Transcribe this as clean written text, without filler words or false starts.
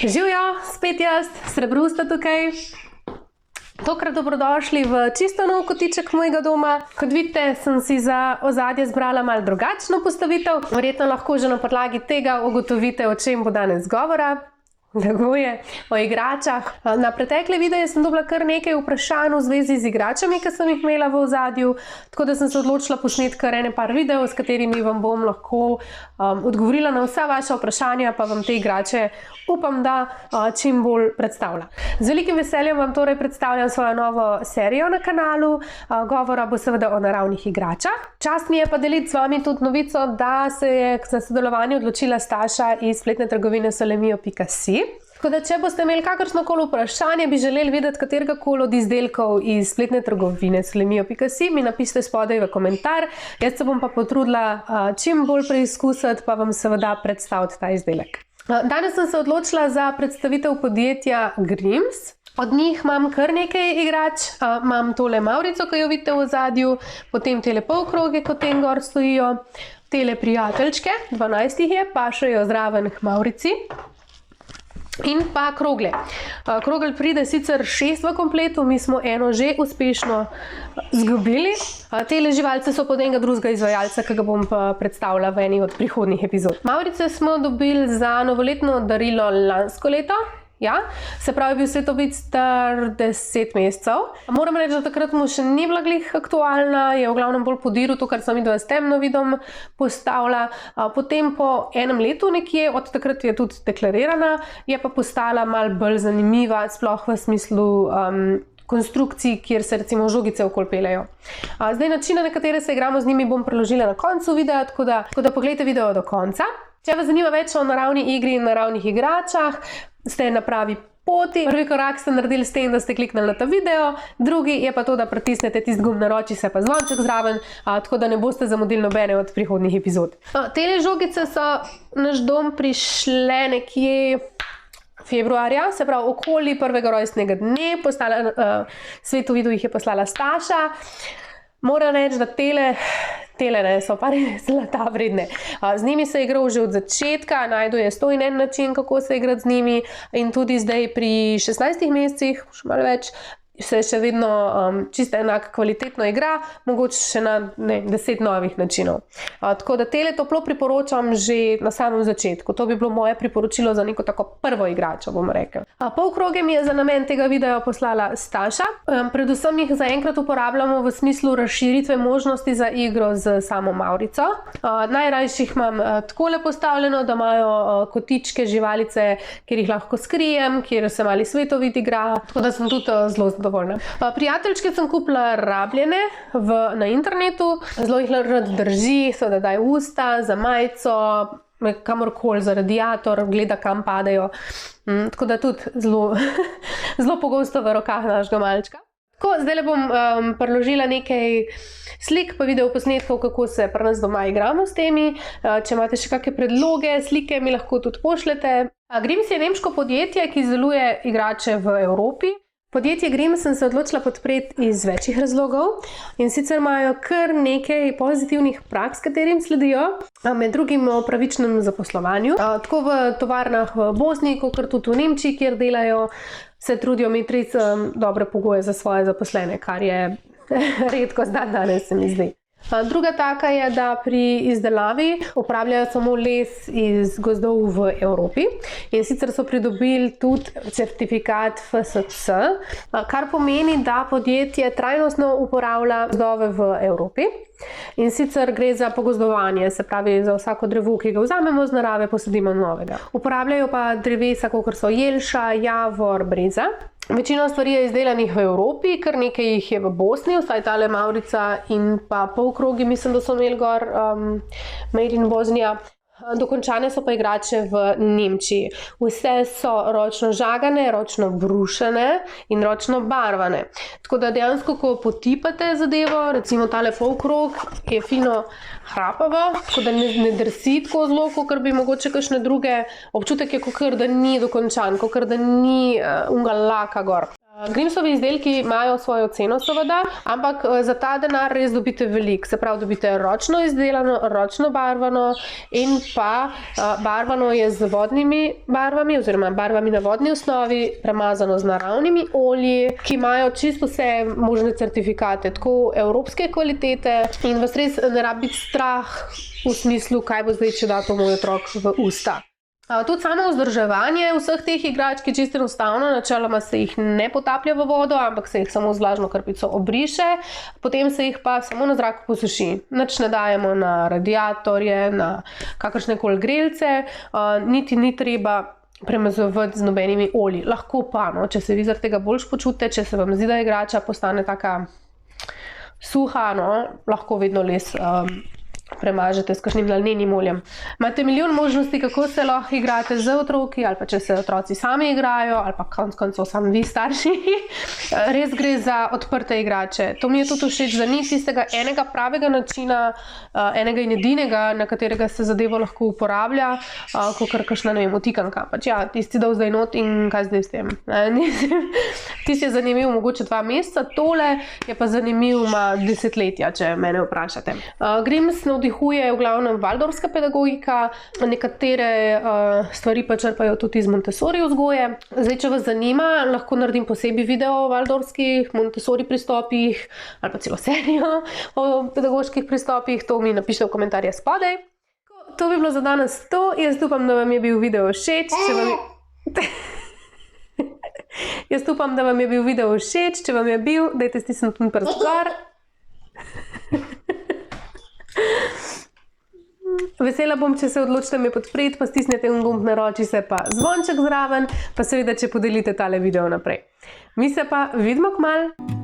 Živjo, spet jaz, Srebrusta tukaj. Tokrat dobrodošli v čisto nov kotiček mojega doma. Kot vidite, sem si za ozadje zbrala malo drugačno postavitev. Verjetno lahko že na podlagi tega ugotovite, o čem bo danes govora. Tako je, o igračah. Na pretekle videe sem dobila kar nekaj vprašanj v zvezi z igračami, ki sem jih imela v ozadju, tako da sem se odločila posneti kar par videov, s katerimi vam bom lahko odgovorila na vsa vaša vprašanja, pa vam te igrače upam, da čim bolj predstavlja. Z velikim veseljem vam torej predstavljam svojo novo serijo na kanalu. Govora bo seveda o naravnih igračah. Čast mi je pa deliti z vami tudi novico, da se je za sodelovanje odločila Staša iz spletne trgovine Solemio.si. Tako da, če boste imeli kakršnokoli vprašanje, bi želeli videti katerikoli od izdelkov iz spletne trgovine Solemio.si, mi napišite spodaj v komentar. Jaz se bom pa potrudila čim bolj preizkusiti, pa vam seveda predstaviti ta izdelek. Danes sem se odločila za predstavitev podjetja Grims. Od njih imam kar nekaj igrač. Imam tole Mavrico, ki jo vidite v ozadju, potem tele polkroge, kot tem gor stojijo, tele prijateljčke, 12 jih je, pašejo zraven k Mavrici. In pa krogle. Krogel pride sicer 6 v kompletu, mi smo eno že uspešno zgubili. Tele živalce so pod enega drugega izvajalca, ki ga bom pa predstavila v eni od prihodnjih epizod. Mavrice smo dobili za novoletno darilo lansko leto. Ja, se pravi, bil svetovid star 10 mesecev. Moram reči, da takrat mu še ni bila glih aktualna, je v glavnem bolj podiral to, kar sem videla s temno vidom postavila. Potem po enem letu nekje, od takrat je tudi deklarirana, je pa postala malo bolj zanimiva, sploh v smislu konstrukcij, kjer se recimo žogice okoli peljejo. Zdaj načine, na katere se igramo z njimi, bom preložila na koncu videa, tako da pogledajte video do konca. Če vas zanima več o naravni igri in naravnih igračah, ste na pravi poti. Prvi korak ste naredili s tem, da ste kliknili na ta video, drugi je pa to, da pritisnete tisti gumb, naroči se pa zvonček zraven, tako da ne boste zamudili nobene od prihodnjih epizod. Tele žogice so naš dom prišle nekje februarja, se pravi okoli prvega rojstnega dne, svetovidu jih je poslala Staša. Moram reči, da tele so pa res zlata vredne. Z njimi se je igral že od začetka, najdu je 101 način, kako se igrati z njimi, in tudi zdaj pri 16 mesecih, še malo več, se še vedno čisto enako kvalitetno igra, mogoče še na 10 novih načinov. Tako da tele toplo priporočam že na samem začetku. To bi bilo moje priporočilo za neko tako prvo igračo, bom rekel. Polkroge mi je za namen tega videa poslala Staša. Predvsem jih zaenkrat uporabljamo v smislu razširitve možnosti za igro z samo Mavrico. Najrajši jih imam takole postavljeno, da imajo kotičke, živalice, kjer jih lahko skrijem, kjer se mali svetovid igra, tako da sem tudi zelo zadovoljna. Prijateljčke sem kupila rabljene na internetu, zelo jih rad drži, seveda daj usta, za majico, kamorkoli, za radiator, gleda kam padejo. Tako da tudi zelo pogosto v rokah našega malčka. Zdaj bom priložila nekaj slik pa video posnetkov, kako se pri nas doma igramo s temi. Če imate še kakšne predloge, slike mi lahko tudi pošljete. Grims je nemško podjetje, ki izdeluje igrače v Evropi. Podjetje Grims sem se odločila podpreti iz večjih razlogov, in sicer imajo kar nekaj pozitivnih praks, katerim sledijo, med drugim o pravičnem zaposlovanju. Tako v tovarnah v Bosni, kot tudi v Nemčiji, kjer delajo, se trudijo imeti res dobre pogoje za svoje zaposlene, kar je redko danes, se mi zdi. Druga taka je, da pri izdelavi uporabljajo samo les iz gozdov v Evropi, in sicer so pridobili tudi certifikat FSC, kar pomeni, da podjetje trajnostno uporablja gozdove v Evropi. In sicer gre za pogozdovanje, se pravi za vsako drevo, ki ga vzamemo z narave, posadimo novega. Uporabljajo pa drevesa, kot so jelša, javor, breza. Večina stvari je izdelanih v Evropi, kar nekaj jih je v Bosni, vsaj tale Mavrica in pa polkrogi, mislim, da so imeli gor Made in Bosnia. Dokončane so pa igrače v Nemčiji. Vse so ročno žagane, ročno brušene in ročno barvane. Tako da dejansko, ko potipate zadevo, recimo tale polkrog je fino hrapavo, tako da ne drsi tako zelo, kot bi mogoče kakšne druge. Občutek je, kot da ni dokončan, kot da ni unga laka gor. Grimsovi izdelki imajo svojo ceno, seveda, ampak za ta denar res dobite veliko. Se pravi, dobite ročno izdelano, ročno barvano in pa barvano je z vodnimi barvami oziroma barvami na vodni osnovi, premazano z naravnimi olji, ki imajo čisto vse možne certifikate, tako evropske kvalitete in vas res ne rabi biti strah v smislu, kaj bo zdaj, če da to moj otrok v usta. Tudi samo vzdrževanje vseh teh igračk je čisto enostavno, načeloma se jih ne potaplja v vodo, ampak se jih samo z vlažno krpico obriše, potem se jih pa samo na zraku posuši. Nič ne dajemo na radiatorje, na kakršnekoli grelce, niti ni treba premazovati z nobenimi olji. Lahko pa, no, če se vi zaradi tega boljš počutite, če se vam zdi, da igrača postane taka suha, no, lahko vedno les premažete s kakšnim lalnenim oljem. Imate milijon možnosti, kako se lahko igrate z otroki, ali pa če se otroci sami igrajo, ali pa konec koncev sami vi starši. Res gre za odprte igrače. To mi je tudi všeč, da ni tistega enega pravega načina, enega in edinega, na katerega se zadevo lahko uporablja, kakor kakšna, ne vem, utikanka. Pač ja, tisti dal zdaj not in kaj zdaj s tem. Tisti je zanimiv mogoče 2 meseca, tole je pa zanimiv 10 letja, če mene vprašate. Grims navdihuje v glavnem valdorfska pedagogika, nekatere stvari pa črpajo tudi iz Montessori vzgoje. Zdaj, če vas zanima, lahko naredim posebej video o valdorfskih Montessori pristopih ali pa celo serijo o pedagoških pristopih, to mi napišite v komentarje spodaj. To bi bilo za danes to, jaz upam, da vam je bil video všeč, Jaz upam, da vam je bil video všeč, če vam je bil, dajte stisniti prst gor. Vesela bom, če se odločite me podpreti, pa stisnete gumb, naroči se pa zvonček zraven, pa seveda, če podelite tale video naprej. Mi se pa vidimo kmalu.